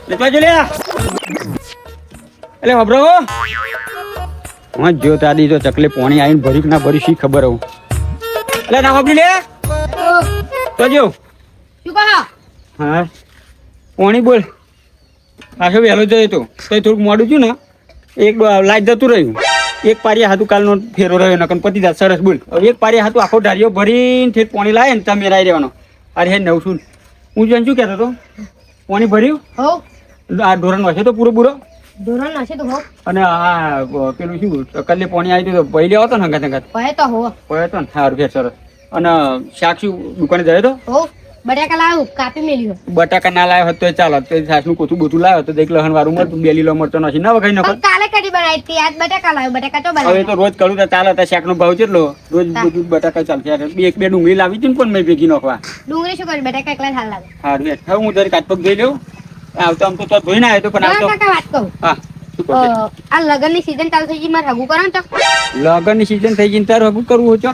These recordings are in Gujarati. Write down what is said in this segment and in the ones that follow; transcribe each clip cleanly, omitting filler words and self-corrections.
લેવા જો લે એટલે હબરો હું જો તાદી તો ચકલે પોણી આવીને ભરી કે ના ભરી શી ખબર હું એટલે ના હબરી લે તો જો શું કહો? હા પોણી બોલ પાછો વહેલો જયો તો થોડુંક મોડું છું ને એક લાઈટ જતું રહ્યું એક પારિયા હાથું કાલનો ફેરો રહ્યો નકન પતિ દા સરસ બોલ હવે એક પારિયા હાથું આખો ઢારિયો ભરીને ઠેઠ પોણી લાવે ને તમે રાઈ રહેવાનો અરે હે નવ છું હું જોઈને શું કહેતો હતો પોણી ભર્યું હો આ ધોરણ હશે તો પૂરો ધોરણ હશે તો હો અને આ પેલું શું કલ્લે પોણી આવી તો ભાઈ લેવો હતો ને હંગાત કહે તો હો પયો તો ને સારું ફેર સરસ અને શાક શું દુકાને જાય તો હો બટાકા લાવું કાપી મેલ્યું બટાકા ના લાવ્યો હતો ચાલો તો સાસનું કોથું બોથું લાવ્યો તો દેખ લહણ વાળું મળતું 2 લીલો મળતો નથી ના વગાઈ નખો કાલે કઢી બનાવી હતી આજ બટાકા લાવ્યો બટાકા તો હવે તો રોજ કરું તો ચાલે તો શાકનો ભાવ કેટલો રોજ બધું બટાકા ચાલશે બે ડુંગળી લાવી હતી ને પણ મેં ભેગી નાખવા ડુંગળી શું કરી બટાકા એકલા હાલ લાગે સારું હવે હું જરી કાચપક જોઈ લઉં આવતો આમ તો ધોઈને આવ્યો તો પણ આવતો કાકા વાત કહું હા શું કહો આ લગનની સીઝન ચાલુ થઈ ગઈ મારે હગું કરો ને તો લગનની સીઝન થઈ ગઈ તારે હગું કરવું છો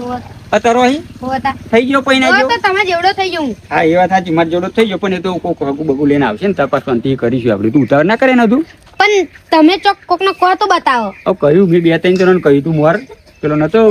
અત્યારે અહીં હોતા થઈ ગયો પૈણા હો ગયો તો તમે જેવડો થઈ ગયું હા એ વાત સાચી મારે જોડો થઈ ગયો પણ એ તો કોક હગું બગું લઈને આવશે ને તપાસ શાંતિ કરીશું આપણે તું ઉતાર ના કરે ને તું પણ તમે ચોક કોક નો કહો તો બતાવો હવે કહ્યું મેં 2-3 જણાને કહ્યું તું મોર પેલો નતો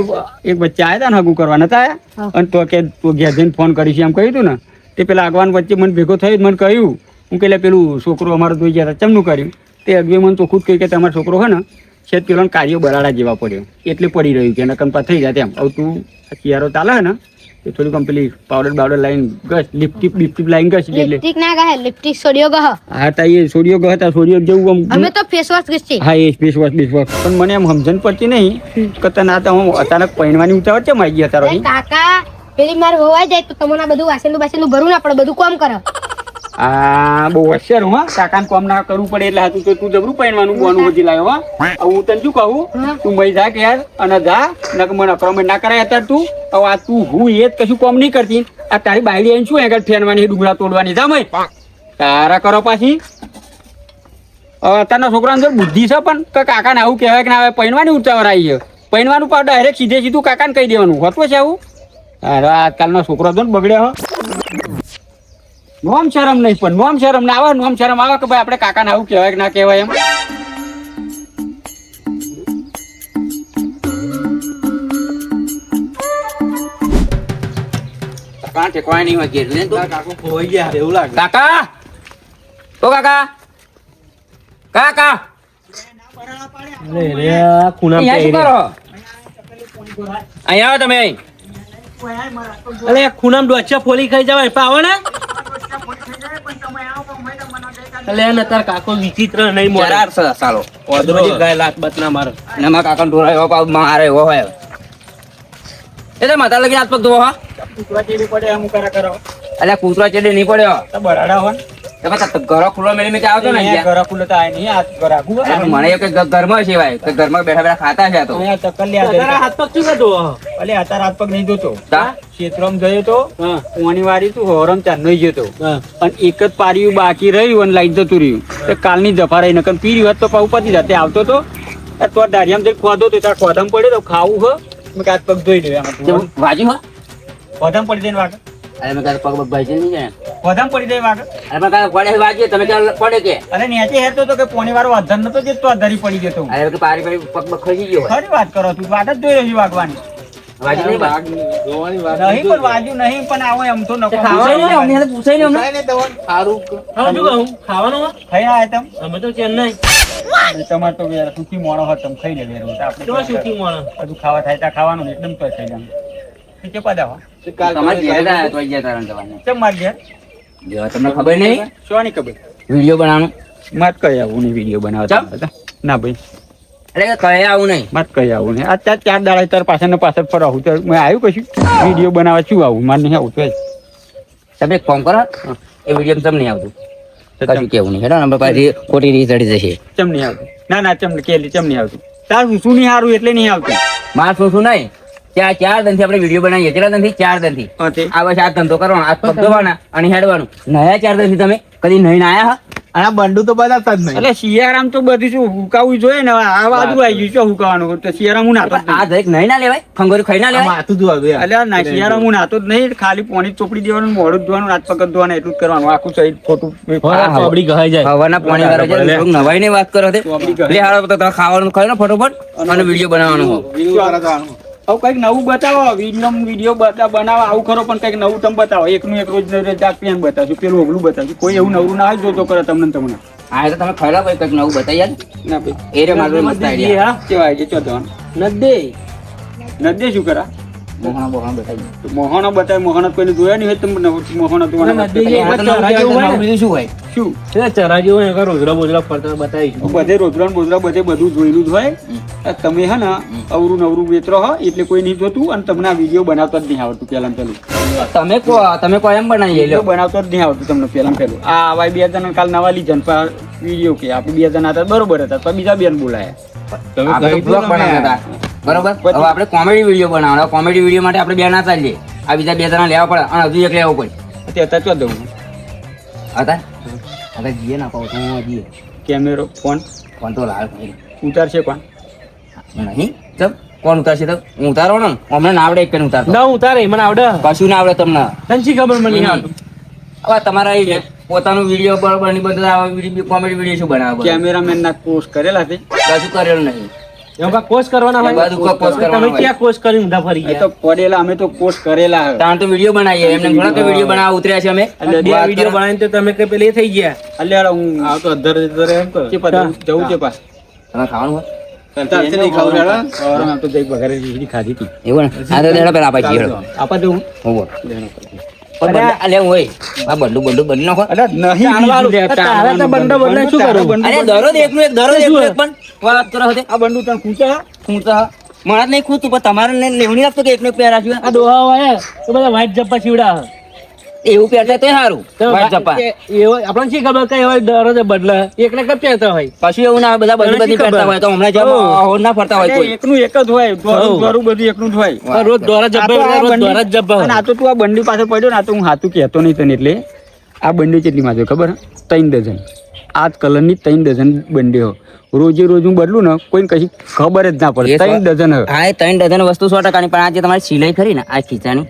એક બચ્ચા આવ્યા હતા ને હગું કરવા નતા આવ્યા અને તો કે તું ઘેર જઈને ફોન કરીશ એમ કહ્યું તું ને તે પેલા આગવાન વચ્ચે મને ભેગો થયો મને કહ્યું હું કે પેલું છોકરો અમારો જોઈ ગયા હતા ચમનું કર્યું તે અગવે મને તો ખુદ કહ્યું કે તમારો છોકરો હોય ને છે પેલો કાર્યો બરાડા જેવા પડ્યો એટલે પડી રહ્યું કે નકંપા થઈ જાય તેમ હવે તું કિયારો ચાલે ને એ થોડી કમ પેલી powder line guys lipstick line guys એટલે લિપસ્ટિક ના ગહે લિપસ્ટિક સોડિયો ગહ હા તા એ સોડિયો ગહતા સોડિયો જેવું આમ અમે તો ફેસ વોશ ગસ્તી હા એ ફેસ વોશ પણ મને એમ સમજણ પડતી નહીં કે તને આ તો હું અચાનક પહેરવાની ઉતાવળ છે મારી ગયા તારો કાકા પેલી માર હોવાઈ જાય તો તમને બધું વાસેલું ભરું ના પડે બધું કામ કરો આ બહુ હોશિયાર હું હા કાકાને કામ ના કરવું પડે એટલે હાથું તો તું જબરું પહેરવાનું બોનું બધી લાવ્યો હા હું તને શું કહું તું મય જા કે યાર અને જા નક મને અપ્રોમેન્ટ ના કરાય અત્યારે તું હવે આ તું હું એ જ કશું કામ નહીં કરતી આ તારી બાયડી આવીને શું આગળ ફેરવાની ડુંગળા તોડવાની જા મય તારા કરો પાછી હવે અત્યારના છોકરાને જો બુદ્ધિ છે પણ કાકાને આવું કહેવાય કે ના આવે પહેરવાની ઉતાવળ આવી છે પહેરવાનું પણ ડાયરેક્ટ સીધું કાકાને કહી દેવાનું હોતું છે આવું અરે આજકાલનો છોકરો તો બગડ્યો નોમ શરમ નહીં પણ નોમ શરમ ના આવે નોમ શરમ આવે કે ભાઈ આપણે કાકાને આવું કહેવાય કે ના કહેવાય એમ કાકા ઠેકવાય નહીં હોય એટલે તો કાકો ખોઈ ગયા એવું લાગે કાકા ઓ કાકા કાકા અરે રે આ ખૂણા અહીંયા શું કરો અહીંયા આવો તમે અરે ખૂણામ ડોચા ફોલી ખાઈ જવાય પાવો ને અલે ને તાર કાકો વિચિત્ર નહીં મોરા જરા સાલો ઓદરો ગાય લાત બત ના મારો નમા કાકા ઢોરાયો પાવ મારે એવો હોય એટલે માતા લગી હાથ પગ ધોવો હા કૂતરા ચેડી પડે એમ કરો અલ્યા કૂતરા ચેડી નહીં પડ્યો તો બરાડા હોય તમે ઘર ખુલ્લો મેલી મેં આવતો ને ઘર ખુલ્લો તો આય નહીં આ ઘર આગુ મને કે ઘરમાં છે ભાઈ કે ઘરમાં બેઠા બેઠા ખાતા છે તો અહીંયા ચક્કર લે તારા હાથ પગ શું કાઢો અલે અત્યારે હાથ પગ નહીં ધોતો ક્ષેત્રમાં ગયો તો પોણી વારી તું હોરમ ચાર નહીં જતો અને એક જ પાર્યું બાકી રહ્યું અને લાઈટ જતું રહ્યું તો કાલની જફા રહી નકર પીરી હોત તો પાઉ પતી જાતે આવતો તો તો દારિયામાં જઈ ખોદો તો તાર ખોદમ પડ્યો તો ખાવું હ મેં હાથ પગ ધોઈ દઉં વાજી હો ખોદમ પડી જાય વાગે અરે મેં પગ પગ ભાઈ નહીં જાય ખોદમ પડી જાય વાગે અરે મેં પડે વાગે તમે ક્યાં પડે કે અરે નીચે હેરતો તો કે પોણી વાળો અધર નતો જે તો અધરી પડી ગયો તો અરે કે પારી પગ પગ ખસી ગયો ખરી વાત કરો તું વાટ જ જોઈ રહ્યો વાગવાની વાજી નહીં જોવાની વાત નહીં પણ વાજુ નહીં પણ આવો એમ તો નકો ખાવાનું અમને પૂછાય ને અમને સારું ખાવાનું કહું ખાવાનું ખાઈ આયા તમ અમે તો ચેન્નઈ તમાર તો યાર સુખી મોણો હો તમ ખાઈ લે વેરો આપણે તો સુખી મોણો બધું ખાવા થાય તા ખાવાનું એકદમ તો થઈ જાય કે પદા હો તમાર ઘેર આયા તો ગયા તારણ જવાનું કેમ માર ઘેર જો તમને ખબર નહીં શું ની ખબર વિડિયો બનાવવાનો મત કઈ આવું નહીં વિડિયો બનાવતા ના ભાઈ એટલે કઈ આવું નહીં મત કઈ આવું નહીં આ ચાર દાડા તાર પાછળ ને પાછળ ફરાવું તો મેં આવ્યું કશું વિડિયો બનાવવા શું આવું મારે નહીં આવું તો તમે એક ફોન કરો એ વિડિયો તમને નહીં આવતું કશું કેવું નહીં હેડો નંબર પાછી ખોટી રીત ચડી જશે ચમ નહીં આવતું ના ચમ કેલી ચમ નહીં આવતું તાર શું નહીં સારું એટલે નહીં આવતું માર શું નહીં ચાર દનથી આપણે વિડીયો બનાવીએ કેટલા દનથી 4 દનથી આ બસ આ ધંધો કરવાનો આ પગ ધોવાના અને હેડવાનું નયા 4 દનથી તમે કદી નહીં આયા હા અને આ બંડુ તો બતાવતા જ નહીં. એટલે શિયાળામાં તો બધું શું હુકાવું જોઈએ ને હવે આ બાજુ આવી ગયું શું હુકાવાનું તો શિયાળામાં હું નાતો જ આ દરેક નહીં ના લેવાય ખંગોરી ખાઈ ના આ લેવાય માથું ધોવા યાર. એટલે ના શિયાળામાં હું નાતો જ નહીં ખાલી પાણી ચોપડી દેવાનું મોઢું જ ધોવાનું હાથ પગ ધોવાનું એટલું જ કરવાનું આખું સહિત ખોટું ચોપડી ગહાઈ જાય હવાના પાણી વાળો છે થોડુંક નવાઈ ની વાત કરો તે ચોપડી ગહાઈ. લે હાલો તો તમે ખાવાનું ખાઈ લો ફટોફટ અને વિડીયો બનાવવાનો હો. હવે કઈક નવું બતાવો વિડીયો બનાવો આવું ખરો પણ કઈક નવું તમે બતાવો એકનું એક રોજ પેન બતાવશું પેલું ઓગલું બતાવશું કોઈ એવું નવું ના હોય જોતો કરે તમને તમને આ તો તમે ખાઈ લો ભાઈ કંઈક નવું બતાવી યાર ના ભાઈ એ રે મારું મસ્ત આઈડિયા કેવાય છે ચોથવાનું નદે નદે શું કરા મોહણા બોહણા બતાવી મોહનો બતાવે મોહનો કોઈને જોયા નહીં હોય તમે મોહનો તો બીજું શું હોય શું ચરા જેવું હોય રોજરા બોજરા ફરતા બતાવીશું બધે રોજરા ને બોજરા બધે બધું જોયેલું જ હોય તમે હે ને અવરું નવરું વેચરો હો એટલે કોઈ નહીં જોતું અને તમને આ વિડીયો બનાવતા જ નહીં આવડતું પેલા પેલું તમે કોઈ એમ બનાવી વિડીયો લો બનાવતો જ નહીં આવડતું તમને પેલા પેલું આ આવા બે જણા કાલ નવા લીધા વિડીયો કે આપણે બે જણા હતા બરોબર હતા તો બીજા બેન બોલાયા આપણે તો બ્લોગ બનાવતા હતા બરોબર હવે આપણે કોમેડી વિડીયો બનાવવાનો કોમેડી વિડીયો માટે આપણે બે ના ચાલીએ આ બીજા બે જણા લેવા પડે અને હજુ એક લેવો પડે તે હતા ચો દઉં હતા હવે જીએ ના પાવ તો જીએ કેમેરો ફોન ફોન તો લાલ ભાઈ ઉતારશે કોણ નહીં ચમ કોણ ઉતારશે તો હું ઉતારો ને અમને ના આવડે એક પેન ઉતારતો ના ઉતારે મને આવડે કશું ના આવડે તમને તને ખબર મને નહીં આવડતું. હવે તમારા એ પોતાનું વિડીયો બરોબર ની બધા કોમેડી વિડીયો શું બનાવે કેમેરામેન ના કોર્સ કરેલા છે કશું કરેલું નહીં એમ કાંઈ કોર્સ કરવાના હોય બધું કોઈ કોર્સ કરવાનો તમે હોય. ક્યાં કોર્સ કરીને ઊંધા ફરી એ તો ગયા પડેલા અમે તો કોર્સ કરેલા હે. તાણ તો વિડીયો બનાવીએ એમને થોડા તો વિડીયો બનાવવા ઉતર્યા છે અમે બે વિડીયો બનાવીને તો તમે કઈ પેલી થઈ ગયા અલ્યા હું આ તો અધર એમ કરો. કે પાછું જવું છે પાછું તમે ખાવાનું હોય ચાલશે નહીં ખાવું હેડો. આમ તો જઈ વઘારે ખીચડી ખાધી હતી એવું ને આ તો દેડો પેલા આપા છીએ આપા દઉં હોવો આ લે હોય આ બંડુ બંડુ બની નાખો અરે નહીં તારા તો બંડો બદલાય શું કરું? અરે દરરોજ એકનું એક દરરોજ એકનું એક પણ વાત કરો હતે આ બંડુ તને ખૂંચા હું તો મને જ નહીં ખૂતું પણ તમારે લેવણી રાખતો કે એકનું એક પહેર રાખ્યું આ દોહા હોય તો બધા વ્હાઈટ જપ્પા સીવડા એવું પહેરતા તે સારું વાઈટ ચપ્પા એવો આપણને શી ખબર કઈ હોય દરરોજ બદલે એકને કઈ પહેરતા હોય કશું એવું ના હોય, બધા બધી બધી પહેરતા હોય તો હમણાં જેમ હોડ ના ફરતા હોય કોઈ એકનું એક જ હોય દ્વારું બધું એકનું જ હોય રોજ દોરા જબ્બા હોય, રોજ દોરા જ જબ્બા અને હોય. આ તો તું આ બંડી પાસે પડ્યો ને આ તો હું હાથું કહેતો નહીં તને એટલે આ બંડી કેટલી માં ખબર 3 ડઝન આ જ કલરની 3 ડઝન બંડી હો રોજે રોજ હું બદલું ને કોઈને કશી ખબર જ ના પડે 3 ડઝન હે હા એ 3 ડઝન વસ્તુ 100% ની પણ આ જે તમારી સિલાઈ ખરી ને આ ખીચાની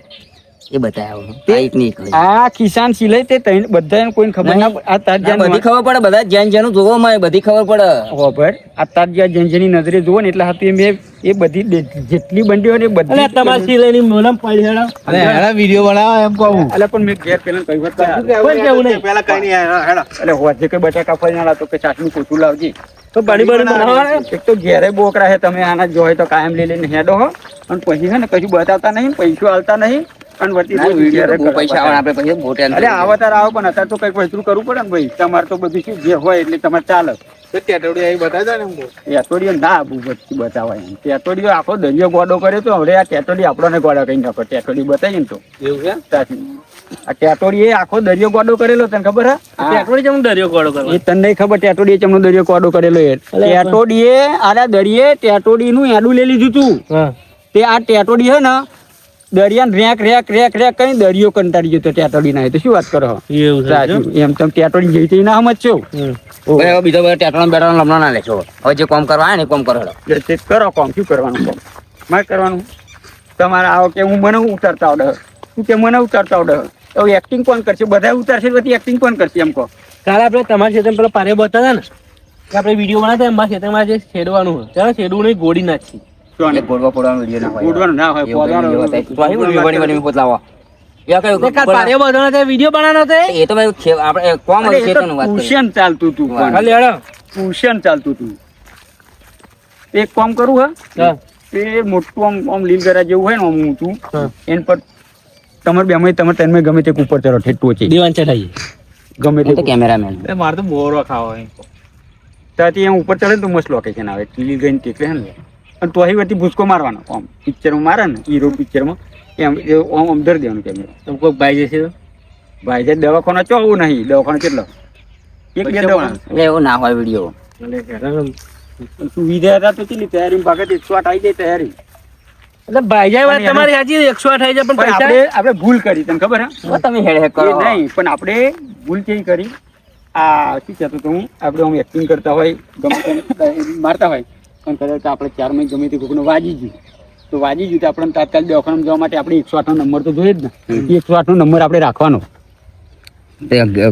એ બતાવ્યો આ એક નહીં ખરી આ કિસાન સિલાઈ તે બધાને કોઈને ખબર ના પડે. આ તાર ના, બધી ખબર પડે બધા જેન જેનું જોવો મળે બધી ખબર પડે ખબર આ તાર જ્યાં જેની નજરે જોવો ને એટલે હાથી મેં એ બધી જેટલી બંડીઓ ને અલે બધી તમારી સિલાઈની મોલમ પડી હેડો. અરે હેડા વિડીયો બનાવો એમ કહું. એટલે પણ મેં ઘેર પેલા કહ્યું હતું કોઈ કેવું નહીં. પેલા કઈ નહીં હેડા. એટલે હોજે કઈ બટાકા ફરી ના લાવતો કે ચાટનું પોતું લાવજે તો બની બની બનાવવાના. એક તો ઘેરે બોકરા હે તમે આના જોઈ તો કાયમ લઈ લઈને હેડો હો અને પછી છે ને કશું બતાવતા નહીં પૈસો આલતા નહીં અને વતી ના, વિડીયો તો બહુ પૈસા આવે આપણે પછી બહુ ટેન્શન અરે આવો તાર આવો પણ અત્યારે તો કઈક વસ્તુ કરવું પડે ને ભાઈ તમારે તો બધું શું જે હોય એટલે તમારે ચાલે તો ટેટોડી આવી બતાવી દો ને એમ કહું. ટેટોડીઓ ના બધી બતાવાય એમ ટેટોડીઓ આખો દરિયો ગોડો કર્યો તો હવે આ ટેટોડી આપણને ગોડા કઈ નાખો ટેટોડી બતાવી ને તો એવું છે? સાચી. આ ટેટોડી એ આખો દરિયો ગોડો કરેલો તને ખબર હે ટેટોડી જેમ દરિયો ગોળો કરવા. એ તને નહીં ખબર ટેટોડી ચમનો દરિયો ગોડો કરેલો એ ટેટોડી એ આરા દરિયે ટેટોડી નું એડું લઈ લીધું તું હા. તે આ ટેટોડી હે ને દરિયાને રેક રેક રેક રેક કઈ દરિયો કંટાળી ગયો તો ટેટોડી ના તો શું વાત કરો એવું છે સાચું એમ તમે ટેટોડી જઈ તો ના સમજશો હમ. હવે બીજો બધા ટેટોનો બેટોનો લમણો ના લેશો હવે જે કામ કરવા આવે ને એ કામ કરો હેડો. તે કરો કોમ શું કરવાનું કોમ મારે કરવાનું તમારે આવો કે હું મને ઉતારતા આવડે તું કે મને ઉતારતા આવડે હવે એક્ટિંગ કોણ કરશે બધા ઉતારશે પછી એક્ટિંગ કોણ કરશે એમ કહો કાલે આપણે તમારા ખેતરમાં પેલા પારે બતાવ્યા ને કે આપણે વિડીયો બનાવતા એમાં ખેતરમાં જે છેડવાનું હોય ત્યારે છેડવું નહીં ગોળી નાખી એ ગોળવા ફોડવાનો વિડીયો ના હોય ઉડવાનું ના હોય એવું પોતાનો વિડીયો બતાવી. તો અહીં વિડીયો બની બની પોતલાવો. એ આ કયું કાલ પારે બતાવવાનો તે વિડીયો બનાવવાનો તે એ તો ભાઈ આપણે કોમ અરે એ તો ક્ષેત્રનું વાત કરીએ. ટ્યુશન ચાલતું તું પણ. ખાલી હેડો. ટ્યુશન ચાલતું તું એક કામ કરું હા. એ મોટું આમ લીલ કરા જેવું હોય ને આમ ઊંચું હા. એન પર તમારે બે તમારે ત્રણ ગમે તે ઉપર ચડો ઠેઠું છે દીવાન ચઢાઈએ. ગમે હું તો તે કેમેરામેન એ મારે તો બોરો ખાવો એમ કહું. ત્યાંથી એમ ઉપર ચડે ને તો મસ્ત લોકેશન આવે લીલ ગઈને ટેકલે હે ને અને તો અહીં વતી ભૂસકો મારવાનો આમ પિક્ચરમાં મારે ને હીરો પિક્ચરમાં એમ આમ આમ ધરી દેવાનું કેમેરો તમે કોઈક ભાઈ જશે તો? ભાઈ જે દવાખાના ચો આવું નહીં દવાખાનો કેટલો એક બે દવાખાના એટલે એવું ના હોય વિડીયો એટલે હેરાન. સુવિધા હતા તો કેટલી તૈયારી ભાગત 108 આવી જાય તૈયારી એટલે ભાઈ જાય વાત તમારી સાચી 108 થઈ જાય પણ પણ પૈસા આપણે ભૂલ કરી તને ખબર હે તમે હેડ હેક એ કરો નહીં પણ આપણે ભૂલ કેવી કરી આ શું કહેતો હતો હું, આપણે આમ એક્ટિંગ કરતા હોય ગમે તેમ મારતા હોય પણ કદાચ આપણે 4 માં ગમે તે કોકને વાજી ગયું તો આપણે તાત્કાલિક દવાખાનામાં જવા માટે આપણે 108 નો નંબર તો જોઈએ જ ને. 108 નો નંબર આપણે રાખવાનો.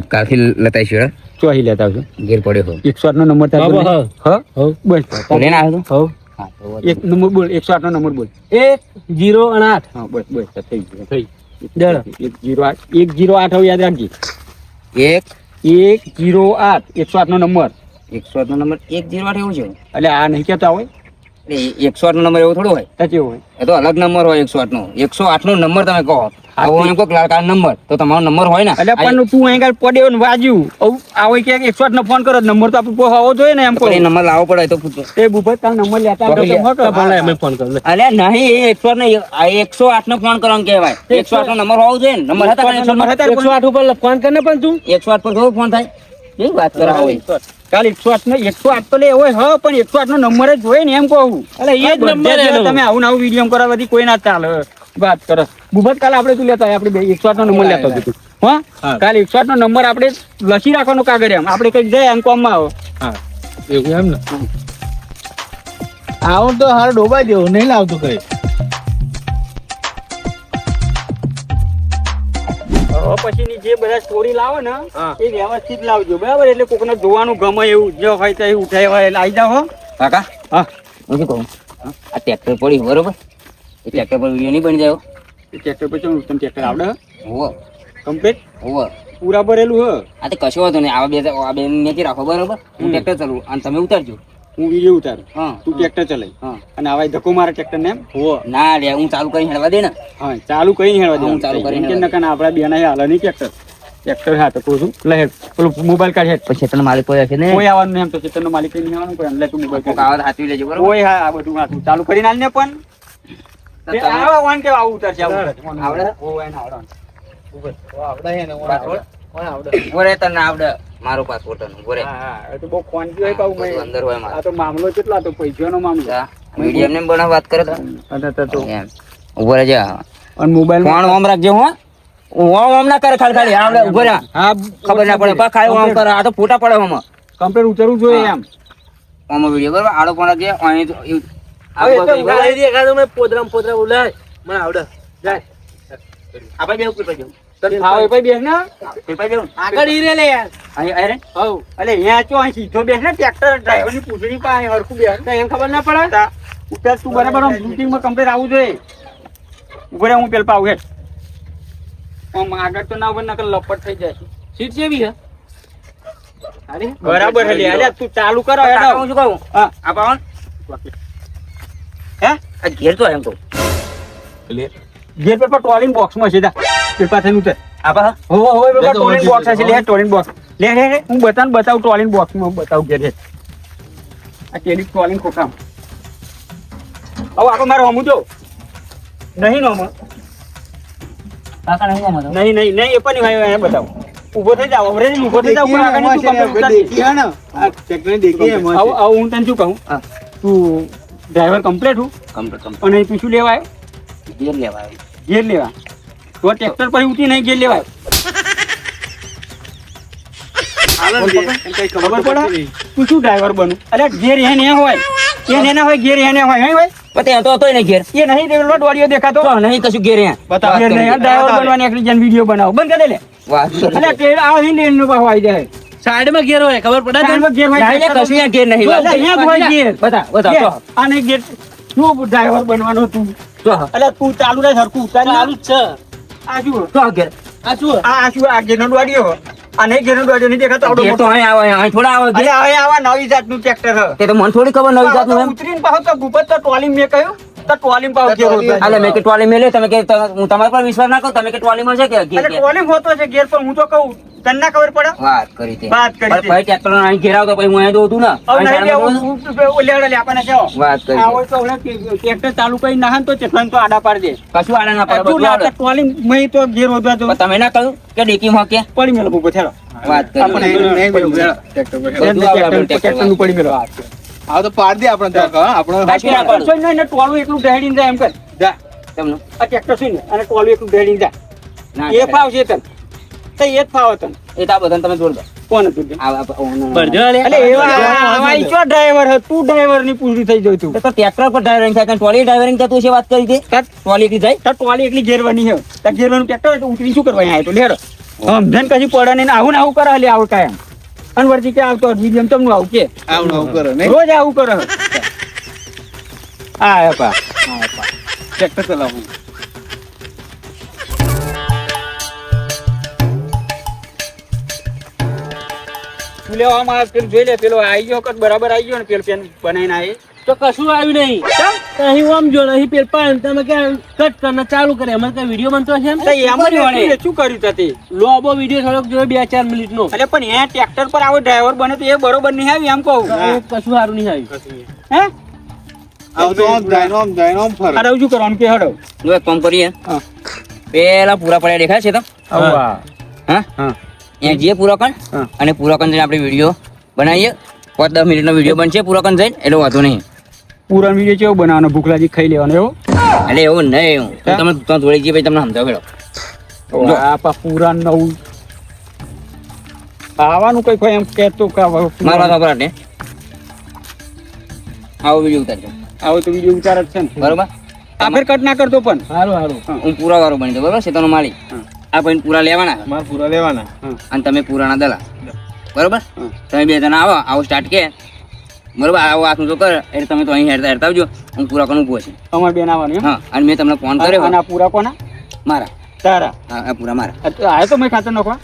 કાલથી લતાઈ છે ચોહી લેતા આવજો ઘેર પડ્યો હો 108 નો નંબર તારો બસ લઈને આવ્યો એક નંબર બોલ 108 નો નંબર બોલ 108. હા બસ થઈ ગયું 108 હવે યાદ રાખજે. 108 108 નો નંબર 108 નો નંબર 108 એવું છે એટલે આ નહીં કહેતા હોય એટલે 108 નો નંબર એવો થોડો હોય સાચી હોય એ તો અલગ નંબર હોય 108 નો નંબર તમે કહો આવો એમ કહો કાર્ડ નંબર તો તમારો નંબર હોય ને એટલે પણ તું અહીં પડ્યો ને વાજ્યું આવો કે 108 નો ફોન કરો નંબર તો આપણે હોવો જોઈએ ને એમ કહો એ નંબર લાવવો પડે તો પૂછો એ ભૂપત તાર નંબર લેતા ફોન કરો અલ્યા નહીં એ 108 નો ફોન કરવાનો કહેવાય 108 નો નંબર હોવો જોઈએ ને નંબર હતા 108 ઉપર ફોન કરને પણ તું 108 પર કેવો ફોન થાય કેવી વાત કરો કાલ 108 નો 108 તો લે હોય હ પણ 108 નો નંબર જ હોય ને એમ કહું અલે એ જ નંબર એટલે તમે આવું નવું વિડીયો કરવા બધી કોઈ ના ચાલે વાત કરો ભૂપત કાલે આપણે તું લેતા આપણે 108 નો નંબર લેતો હતો હા કાલે 108 નો નંબર આપણે લખી રાખવાનો કાગળ એમ આપણે કઈ જાય એમ કોમ માં આવો હા એવું એમ ને આવું તો હાર ડોબા જેવું નહીં લાવતું કઈ. પછીની જે બધા સ્ટોરી લાવો ને એ વ્યવસ્થિત લાવજો બરાબર એટલે કોકને જોવાનું ગમે એવું જો હોય તો એ ઉઠાય હોય એટલે આવી જાવ હો કાકા હા હું શું કહું આ ટ્રેક્ટર પડી બરોબર એ ટ્રેક્ટર પર વિડીયો નહીં બની જાય ટ્રેક્ટર પર ચમ તને ટ્રેક્ટર આવડે હોવો કમ્પ્લીટ હોવો પૂરા ભરેલું હ આ તો કશો વાંધો નહીં આ બે નથી રાખો બરોબર હું ટ્રેક્ટર ચલાવું અને તમે ઉતારજો હું વિડીયો ઉતારું હા તું ટ્રેક્ટર ચલાવી હા અને આવા ધક્કો મારે ટ્રેક્ટર ને એમ ના લે હું ચાલુ કરીને હેડવા દે ને હા ચાલુ કરીને હેડવા હું ચાલુ કરીને કે નકર આપડા બેના હાલે નહીં ટ્રેક્ટર હા તો કહું છું લે હેડ પેલું મોબાઈલ કાઢ હેડ પછી તને માલિક કોઈ હશે ને કોઈ આવવાનું નહીં એમ તો ચેતનનો માલિક નહીં આવવાનું પણ લે તું મોબાઈલ કોક આવા હાથવી લેજો બરોબર કોઈ હા આ બધું હાથું ચાલુ કરીને આલ ને પણ તે આવા વાન કે આવું ઉતરશે આવડે ઓય ના આવડે આવડે હે ને પાસવર્ડ કોણ આવડે બોરે તને આવડે મારો પાસવર્ડ તને બોરે હા એ તો બહુ ખોનકી હોય કહું મેં અંદર હોય આ મારો તો મામલો કેટલો આ તો પૈસાનો મામલો મીડિયમ ને બનાવ વાત કરે તો એમ ઉભો રહેજે અને મોબાઈલ ફોન ઓમ રાખજો હો ઓમ ના કરે ખાલી આવડે ઉભો રહે હા ખબર ના પડે પા ખાલી ઓમ કરે આ તો ફોટા પડે ઓમ કમ્પ્લીટ ઉતરવું જોઈએ એમ ઓમ વિડિયો બરોબર આડો પણ રાખજે અહીં તો હવે તો ગાડી દેખાડો મે પોદરામ બોલાય મને આવડે જાય આપણે બે ઉપર પડજો હા એ ભાઈ બેસ ને પેપર બેઉં આગળ ઈ રે લે યાર અહીં અરે હવ અલે અહીંયા ચો અહીં સીધો બેસ ને ટ્રેક્ટર ડ્રાઈવર ની પૂછડી પાસે હરખું બેસ તો એમ ખબર ના પડે ઉતર તું બરાબર આમ શૂટિંગ માં કમ્પ્લીટ આવવું જોઈએ ઉભો રે હું પેલ પાવ હેડ આમ આગળ તો ના નકર લપટ થઈ જાય સીટ જેવી હે અરે બરાબર હે લે અલે તું ચાલુ કરો હેડ હું શું કહું હા આ પાવન હે આ ઘેર તો એમ કહું ગેર પેપર ટોલિંગ બોક્સ માં છે પેપર થઈને ઉતર આપા હો પેપર ટોલિંગ બોક્સ છે લે ટોલિંગ બોક્સ લે હું બતાવું ટોલિંગ બોક્સ માં બતાવું ઘેર હે આ કેડી ટોલિંગ ખોખામ હવે આપણે મારો હમું જો નહીં નો કાકા નહીં આમાં નહીં એ પણ નહીં હોય બતાવ ઊભો થઈ જાવ હવે ઊભો થઈ જાવ ઉપર આગળ તું કમ્પ્લીટ દેખી હે ને આ ટ્રેક્ટર દેખી એમ આવ હું તને શું કહું હા. તું ડ્રાઈવર કમ્પ્લીટ હું કમ્પ્લીટ અને તું શું લેવાય ઘેર લેવા આવે ગેર લેવા તો ટ્રેક્ટર પર ઉઠી નહીં ગેર લેવાય ખબર પડે તું શું ડ્રાઈવર બનું અરે ઘેર એને હોય એને ના હોય ઘેર એને હોય હે હોય પણ તો તોય નહીં ઘેર એ નહીં રેલવે દોડીઓ દેખાતો તો નહીં કશું ઘેર અહીંયા બતાવ ઘેર નહીં ડ્રાઈવર બનવાની એકલી જન વિડિયો બનાવો બંધ કરી દે લે વાત અરે ટ્રેન આ અહીં લેન નો પાહો આવી જાય સાઈડ માં ઘેર હોય ખબર પડે સાઈડમાં ઘેર હોય કશું અહીંયા ઘેર નહીં અલા, અહીંયા જ હોય ઘેર બતા ઘેર. આને ઘેર શું ડ્રાઈવર બનવાનો તું તો અલા તું ચાલુ રહે સરખું ઉતારી ચાલુ જ છે આ શું તો ઘેર આ શું આ શું આ ઘેરનો દોડીઓ અને ઘેરનો દોડીઓ નહીં દેખાતો આવડો ઘેર તો મોટો અહીં આવે અહીં થોડા આવે અરે ઘેર હવે આવા નવી જાતનું ટ્રેક્ટર હ તે તો મને થોડી ખબર નવી જાતનું એમ ઉતરીને પાછો તો ગુપત તો ટોલિંગ મેં કહ્યું તો ટોલિંગ પાછો ઘેર હોતો. અલે મેં કે ટોલી મેલે તમે કે હું તમારા પર વિશ્વાસ ના કરું તમે કે ટોલીમાં છે કે ઘેર એટલે ઘેર? ટોલિંગ હોતો છે ઘેર પર હું તો કહું તને ના ખબર પડે વાત કરી તે વાત કરી પણ તે. ભાઈ ટ્રેક્ટર અહીં ઘેર આવતો પછી હું અહીં જોઉં ને હવે અહીં નહીં ચાલુ લેવું, કરું. લેવડે લે આપણને કેવો વાત કરી આ હોય તો હવે ટ્રેક્ટર ચાલુ કરી નાખે ને તો ચેતન તો આડા પાડી દે કશું આડા ના પડે તું બધું આવડે. ટોલિંગ મેં તો ઘેર હોતો તો પણ તમે ના કહ્યું કે ડેકીમાં કે પડી મેલો ભૂપો છેડો વાત કરી આપણે નહીં બોલું ટ્રેક્ટર પર બધું આવડે આપણે ટ્રેક્ટર નું પડી મેલો આ તો પાડ દે આપણે તો આપણે બાકી ના પાડું. સોય ને ટોલું એકલું ઢેડીને જાય એમ કર જા તેમનું આ ટ્રેક્ટર સુઈ ને અને ટોલું એકલું ઢેડીને જા ના એ ફાવ છે તને તો એ જ ફાવ તને એ તો આ બધાને તમે જોડ દો કોણ હતું તે? ભરજો લે. અલે આવા ઈ ચો ડ્રાઈવર હે, તું ડ્રાઈવર ની પૂરી થઈ જઈ તું. તો ટ્રેક્ટર પર ડ્રાઈવરિંગ થાય ટ્રોલી ડ્રાઈવરિંગ થતું છે વાત કરી દે ટ્રોલી એકલી જાય તાર ટોલી એકલી ઘેરવાની હે. તાર ઘેરવાનું ટ્રેક્ટર હોય તો ઉતરી શું કરવા અહીંયા આયો તો લેરો. સમજણ કશી પડે નહીં ને આવું ને આવું કરે લે આવું કાયમ. અનવરથી કે આવતો વિડીયો તમનું આવું કે આવું આવું કરો નહીં રોજ આવું કરે હે. આ પા ટ્રેક્ટર ચલાવવું તું લેવામાં પેલું જોઈ લે પેલો આવી ગયો વખત બરાબર આવી ગયો ને પેલું પેન બનાવીને આવી. તો કશું આવ્યું નહીં. તો અહીં આમ જો ને અહીં પેલ પાડે ને તમે ક્યાં કટ કરીને ચાલુ કરે એમાં કઈ વિડીયો બનતો છે એમ? તો એમાં ને શું કર્યું તા તે? લોબો વિડીયો થોડોક જોયો 2-4 મિનિટનો. એટલે પણ એ ટ્રેક્ટર પર આવો ડ્રાઈવર બને તો એ બરોબર નહીં આવી એમ કહું. કશું સારું નહીં આવ્યું. હે આવું તો આમ જાય ને આમ ફરે અરે શું કરવાનું કે હડો. જો એક કામ કરીએ હા પેલા પૂરા પડ્યા દેખાય છે તો હા હા હા એ જે પૂરા કણ હા. અને પૂરા કણ જઈને આપણે વિડીયો બનાવીએ 5-10 મિનિટનો વિડીયો બનશે પૂરા કણ જઈને એટલે વાંધો નહીં પૂરણ વિડીયો કેવો બનાવવાનો ભૂખલાજી ખાઈ લેવાનો એવો. એટલે એવું નહીં હું તમે ત્યાં જોડે જઈએ પછી તમને સમજાવ જો આ પા પૂરણ નવું ખાવાનું કઈ કોઈ એમ કહેતો કે મારા ખબર ને આવો વિડીયો ઉતારજો આવો તો વિડીયો ઉતાર જ છે ને બરોબર આખર કટ ના કરતો પણ સારું સારું. હું પૂરા વાળો બની દઉં બરોબર શેતાનો માલિક હા. આ ભાઈ પૂરા લેવાના મારે પૂરા લેવાના અને તમે પૂરાના દલા બરોબર હા. તમે 2 જણા આવો સ્ટાર્ટ કે બરોબર આવો આખું તો કર એટલે તમે તો અહીં હેરતા હેરતા આવજો હું પૂરા કરું ઊભો છું અમારે બેન આવવાનું એમ? હા અને મેં તમને ફોન કર્યો અને આ પૂરા કોના મારા તારા હા આ પૂરા મારા આ તો મેં ખાતર નાખવા.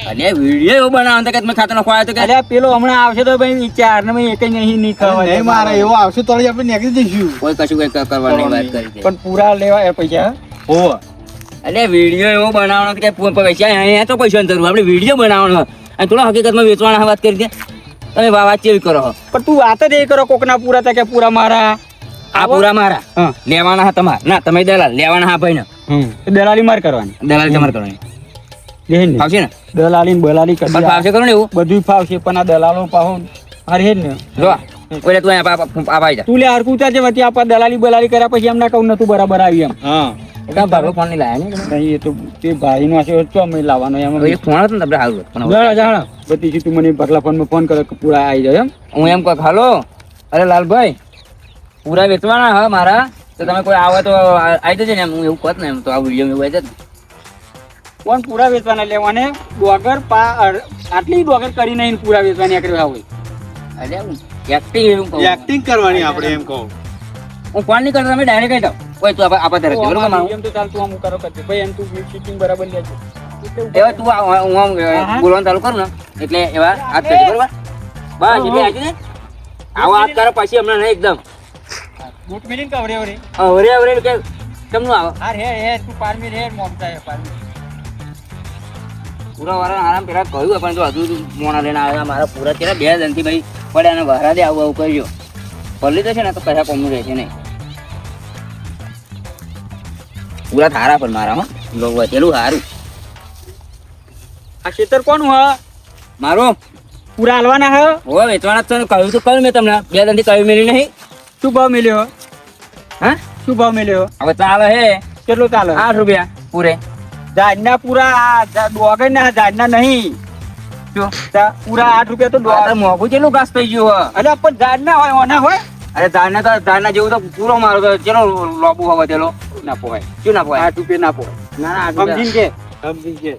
અરે વિડીયો એવો બનાવવાનો કે તમે ખાતર નાખવા આવ્યો તો કે અરે આ પેલો હમણાં આવશે તો ભાઈ ચાર ને ભાઈ એક નહીં ખાવા નહીં મારે એવો આવશે તો આપણે નીકળી જઈશું કોઈ કશું કઈ કરવાની વાત કરી છે પણ પૂરા લેવા એ પૈસા હો અરે વિડીયો એવો બનાવવાનો કે પૈસા અહીંયા તો પૈસા જરૂર આપણે વિડીયો બનાવવાનો અને થોડા હકીકતમાં વેચવાના વાત કરી દે તમે વાત કેવી કરો છો પણ તું વાત જ એ કરો કોકના પૂરા તા કે પૂરા મારા આ પૂરા મારા હા લેવાના હા તમારા ના તમે દલાલ લેવાના હા ભાઈ ને દલાલી માર કરવાની દલાલ તમારે કરવાની દેહ ને ફાવશે ને દલાલી ને બલાલી કરી પણ ફાવશે કરો ને એવું બધું ફાવશે પણ આ દલાલો પાહો અરે હે ને જો ઓલે તું અહીંયા આપાઈ જા તું લે હરકું છે વતી આપા દલાલી બલાલી કર્યા પછી એમ ના કહું નતું બરાબર આવી એમ હા કાં ભાગલો ફોન નહીં લાયા ને નહીં એ તો તે ભાઈ નો હશે તો અમે લાવવાનો એમ એ ફોન હતો ને આપણે હારું પણ હવે જાણા જાણા બધી તું મને પગલા ફોનમાં ફોન કરે કે પૂરા આવી જાય એમ હું એમ કહું હાલો અરે લાલભાઈ પૂરા વેચવાના હા મારા તો તમે કોઈ આવે તો આવી જજો ને એમ હું એવું કહત ને એમ તો આ વિડીયો એવું આવી જાય કોણ પૂરા વેચવાના લેવાને ડોગર આટલી ડોગર કરી નહીં પૂરા વેચવાની આકરી હોય અરે એક્ટિંગ એવું કહું એક્ટિંગ કરવાની આપણે એમ કહું હું ફોન નહીં કરતો તમે ડાયરેક્ટ કહી દો કોઈ તું આપા તરફ બરોબર મારું એમ તો ચાલ તું આમ કરો કરજે ભાઈ એમ તું શૂટિંગ બરાબર લેજો એવા તું હું આમ બોલવાનું ચાલુ કરું ને એટલે એવા હાથ કરજો બરોબર બસ એટલે આવી ને આવો હાથ કરો પછી હમણાં નહીં એકદમ બૂટ મિલિંગ કવરે વરે હરે હરે કે કેમનું આવે હાર હે તું પારમી રે મોમતા હે પારમી પૂરા વાળા આરામ પેલા કહ્યું પણ જો હજુ મોણા લઈને આવ્યા મારા પૂરા કેટલા 2 જણથી ભાઈ પડ્યા અને વહરા દે આવું આવું કરજો પલ્લી તો છે ને તો કશા કોમનું રહેશે નહીં પૂરા થારા પણ મારા હો લો વચેલું સારું આ ખેતર કોનું હ મારું પૂરા હાલવાના હ હો વેચવાના જ છે ને કહ્યું તો કહ્યું મેં તમને 2 જણથી કહ્યું મેલી નહીં શું ભાવ મેલ્યો હા શું ભાવ મેલ્યો હવે ચાલે હે કેટલો ચાલે 8 રૂપિયા પૂરે જાજના પૂરા ડોગર ના જાજના નહીં જો પૂરા 8 રૂપિયા તો આ તો મોંઘું કેટલું ઘાસ થઈ ગયું હે અરે પણ જાજના હોય ઓના હોય અરે ધારના જેવું તો પૂરો મારો તો ચેલો લોબુ હવે તેલો ના પોવાય શું ના પોય 8 રૂપિયા ના પોવાય ના ના સમજીને કે સમજી કે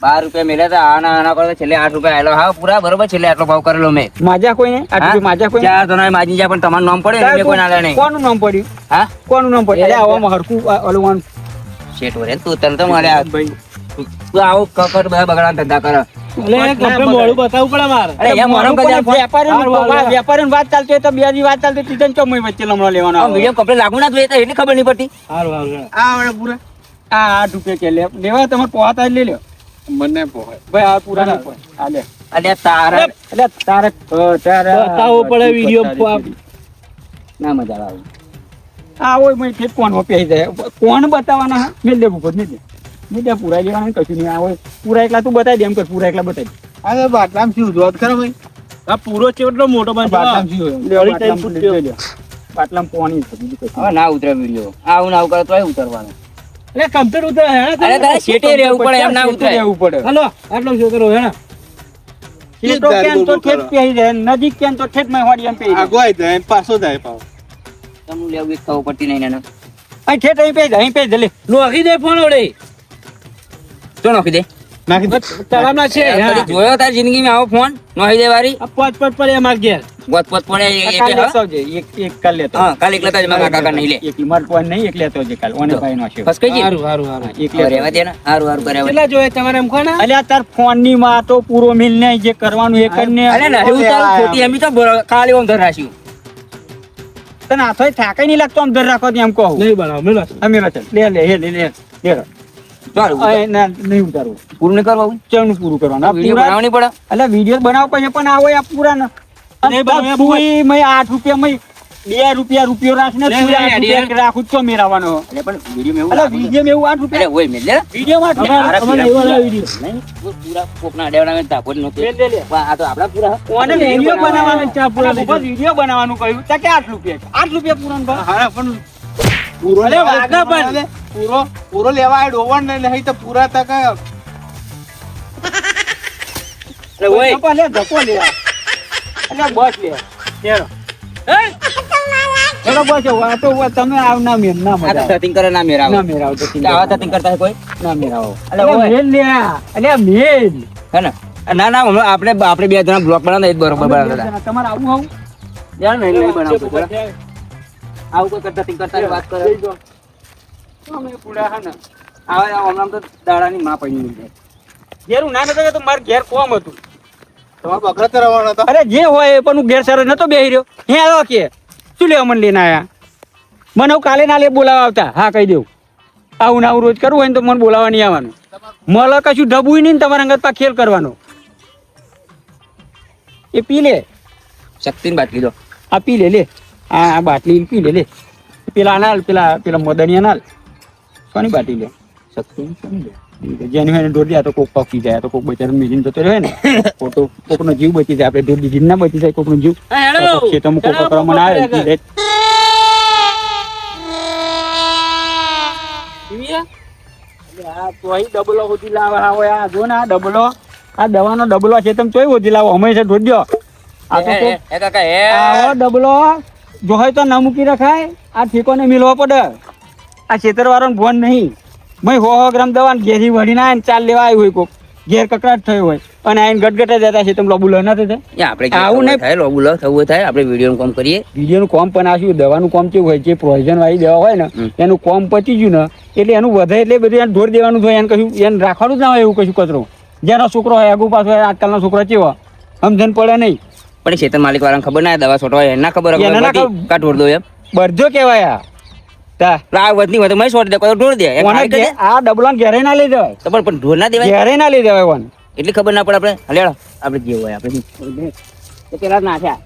12 રૂપિયા મેલ્યા હતા આના કરતા છેલ્લે 8 રૂપિયા આવેલો હા પૂરા બરોબર છેલ્લે આટલો ભાવ કરેલો મેં માજા કોઈ ને 8 રૂપિયા માજા કોઈ 4 જણા માજી જાય પણ તમારું નામ પડે ને કોઈ ના લે નહીં કોનું નામ પડ્યું હા કોનું નામ પડ્યું અરે આવામાં હરકું ઓલું શેઠ ઓરે તું તને તો મારે ભાઈ તું આવું કકડ બધા બગડાના ધંધા કરે એટલે મોડું બતાવવું પડે મારે. અરે એમ મોરમ કરી વેપારીની વાત ચાલતી હોય તો બે દી વાત ચાલતી ત્રીજા ચોમય વચ્ચે લમણો લેવાનો આ વિડીયો કમ્પ્લીટ લાગુ ના જોઈએ તો એટલી ખબર નહીં પડતી સારું સારું. આ આપણે પૂરા આ 8 રૂપિયા કે લેવા તમારે પોહાતા જ લઈ લ્યો મને પોહાય ભાઈ આ પૂરા નહીં પોહાય. આ લે અલ્યા તારા એટલે તારે બતાવવો પડે વિડીયો. ના મજા આવે આ હોય મેં ફેર કોણ પેહી જાય કોણ બતાવવાના હા મેં લેવું પડે નહીં મેં પૂરા લેવાના કશું નહીં આ હોય પૂરા એકલા તું બતાવી દે એમ કર પૂરા એકલા બતાવી આ બાટલામ શું જોત ખરો ભાઈ આ પૂરો ચેવડો મોટો બનશે. બાટલામ શું હોય? લે, અઢી બાટલામ ત્રણ ફૂટ લઈ લ્યો. બાટલામ પોણી છે બીજું કશું હવે ના ઉતરે વિડીયો આવું ના કરે તોય ઉતરવાનું એટલે કમ્પ્લીટ ઉતરે હે ને? અરે તારે શેઠે રહેવું પડે એમ ના શેઠે ઉતરે રહેવું પડે હાલો આટલો છોકરો હે ને ક્ષેત્રો કેમ તો ઠેઠ પહેરી જાય, નજીક કેમ તો ઠેઠ મેવાડી એમ પહેરી જાય. આગો જાય પાછો જાય પાછો. તમને લેવું એક ખબર પડતી નહીં એને. અહીં ઠેઠ અહીં પહેરી જાય, અહીં પહેરી જાય લે. નોખી દે ફોન ઓડે શું નાખી દે? નાખી દે. તળાવના છે કદી જોયો તારી જિંદગીમાં આવો ફોન નાખી દે વારી? આ પોત પોત પડે અમાર ઘેર ગોત પોત પડે કાલ લેતો આવજે, એક કાલ લેતો. હા કાલ એકલા તાજ મારા કાકા નહીં લે. એક માર કોઈ નહીં, એક લેતો આવજે કાલ. ઓને ભાઈ નો છે. ફસકાઈ ગઈ? હારું હારું હારું એક લેતો રહેવા દે ને. હારું હારું કરે હવે. કેટલા જોઈએ તમારે એમ કોના અલ્યા તાર ફોન ની માં તો પૂરો મિલ ને જે કરવાનું એ કરીને. અરે ના એવું તારું ખોટી એમ તો ખાલી આમ ધર રાખ્યું. તને હાથોય થાકે નહીં લાગતો આમ ધર રાખો એમ કહું. નહીં બનાવો મેલો અમે લે લે ચાલ ના નહીં ઉતારવું. પૂરું નહીં કરવા ચેવનું પૂરું કરવાનું આ વિડીયો પૂરા બનાવવાની પડે. એટલે વિડીયો બનાવ પછી પણ આવો આ પૂરા ન નહીં બનાવ્યા પૂરી મેં 8 રૂપિયા મેં 2 રૂપિયા રૂપિયો રાખીને લે, પૂરા લે, 8 રૂપિયા રાખું જ છો મેરાવાનો. અરે પણ વિડીયો એટલે વિડીયો મેં એવું 8 અરે રૂપિયા ઓય મેલ લે. વિડીયો માં અમારા અમારે પૂરા એવા વિડીયો નહીં પૂરા કોકના અડેવડા તાપો જ નહોતો. લે લે આ તો આપડા પૂરા કોને વિડીયો બનાવવાનું ચા પૂરા વિડીયો બનાવવાનું કહ્યું તો કે 8 રૂપિયા 8 રૂપિયા પૂરા ને હા પણ પૂરો અરે લેવા વાગા જ પણ. પૂરો પૂરો લેવા આય ડોવણ ને લઈ તો પૂરા તક અરે ઓય ધક્કો લે ધક્કો લે એટલે બસ લે ચલો ચલો બસ આ તો તમે આવ ના મેર ના આ મજા તો આવે. setting કરે ના મેરાવો. ના મેરાવો તો આવા setting કરતા હોય કોઈ? ના મેરાવો અલે ઓય. મેલ લે અલે મેલ હે ને? ના ના હમણાં આપણે બે જણા બ્લોક બનાવતા એ જ બરોબર બનાવતા હતા. તમારે આવું આવું યાર નહીં બનાવતો બરાબર. આવું કોઈ કરતા કરતા વાત કરે. અમે પૂરા હે ને આવા હમણાં તો દાડાની માં પડી ગઈ. ઘેર હું ના નતો તો મારે ઘેર કોમ હતું. તમારે બકરા ચરાવવાનો હતો. અરે જે હોય એ પણ હું ઘેર સર નતો બેહી રહ્યો. હે આવ્યો કે શું લેવા મને લઈને આયા? મને હું કાલે ના લે બોલાવા આવતા. હા કહી દેવું આવું ના આવું રોજ કરવું હોય ને તો મને બોલાવા નહીં આવવાનું. મળે કશું ઢબુય નહીં ને તમારા અંગત પા ખેલ કરવાનો. એ પી લે શક્તિની બાટલી દો. આ પી લે લે આ બાટલી પી લે લે પેલા નાલ પેલા મદનિયા નાલ કોની બાટલી લે શક્તિની શું લે? જેની હોય દોડી આ તો કોક પકી જાય તો કોક બચારો મેલીને જતો રહે ને કોકનો જીવ બચી જાય આપણે દોડી જીવ ના બચી જાય કોકનો જીવ ખેતરમાં કોકો કરવામાં આવે ઈ જાય. આ તોય ડબલો હોતી લાવે હોય આ જો ને આ ડબલો આ દવાનો ડબલો છે તમે તોય હોતી લાવો હંમેશા ઢોડ્યો આ તો કોક એ કાકા એ આવો ડબલો જો હોય તો ના મૂકી રખાય આ ઠેકોને મિલવો પડે આ ખેતરવાળાને ભોન નહીં મય 100 ગ્રામ દવા ઘેરી વળીને આવીને ચાલ લેવા આવ્યું હોય કોક ઘેર કકડાટ થયો હોય અને આઈને ગટગટા જતા છે તમે લોબુ ના થતા એ આપણે આવું નહીં. થાય લોબુ લો થવું થાય આપણે વિડીયો કામ કરીએ. વિડીયોનું કોમ પણ આશું દવાનું કોમ કેવું હોય જે પોઈઝન વાળી દવા હોય ને એનું કોમ પતી ગયું ને એટલે એનું વધે એટલે બધું એને ઢોર દેવાનું હોય એને કશું એને રાખવાનું જ ના હોય એવું કશું કચરો જેનો છોકરો હોય આગુ પાછો હોય આજકાલનો છોકરો કેવો સમજણ પડે નહીં પણ એ ખેતર માલિક વાળાને ખબર ના દવા છોટવા હોય ના ખબર એને ના ખબર. કા ઢોર દો એમ બધો કહેવાય આ તા આ વધની હોય તો મેં છોડી દે કોઈ ઢોર દે એમ ઓને ખાઈ દે. આ ડબલાને ઘેરે ના લઈ જવાય તો પણ ઢોર ના દેવાય ઘેરે ના લઈ જવાય ઓને એટલી ખબર ના પડે આપણે હલેડો આપણે જે હોય આપણે પેલા નાખ્યા